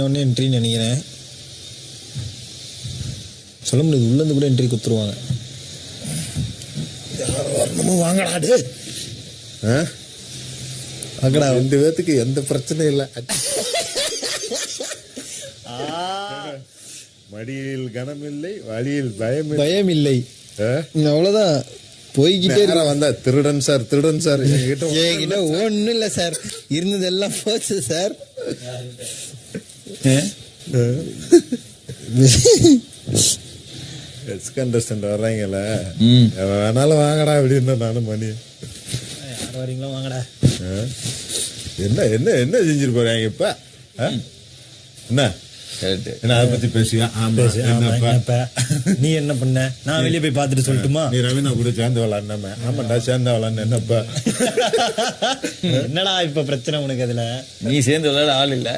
உடனே என்ட்ரின்னு நினைக்கிறேன். சொல்ல முடியாது, உள்ளேருந்து கூட என்ட்ரி கொடுத்துருவாங்க. வரணுமோ வாங்கடாடு. வாங்கடா, 2 பேத்துக்கு எந்த பிரச்சனையும் இல்லை. மடியில் கனமில்லை, வழியில் பயம் இல்லை. அவ்வளவுதான், போய்கிட்டே வந்தா திருடன் சார் என்கிட்ட ஒன்னும் இல்லை சார், இருந்ததெல்லாம் போச்சு சார். கண்டஸ்டன்ட் வர்றாங்கல்ல, வேணாலும் வாங்கடா அப்படின்னு நானும் மணி. யார் வரீங்களோ வாங்கடா. என்ன என்ன என்ன செஞ்சுட்டு போறாங்க இப்ப? என்ன அதை பத்தி பேசியா? நீ என்ன பண்ண? நான் வெளியே போய் பாத்துட்டு சொல்லட்டுமா? நீ ரவீனா கூட சேர்ந்து விளாட்னாம? ஆமாண்டா, சேர்ந்து விளாட்ன. என்னப்பா என்னடா இப்ப பிரச்சனை உனக்கு? அதுல நீ சேர்ந்து விளையாட ஆள் இல்ல.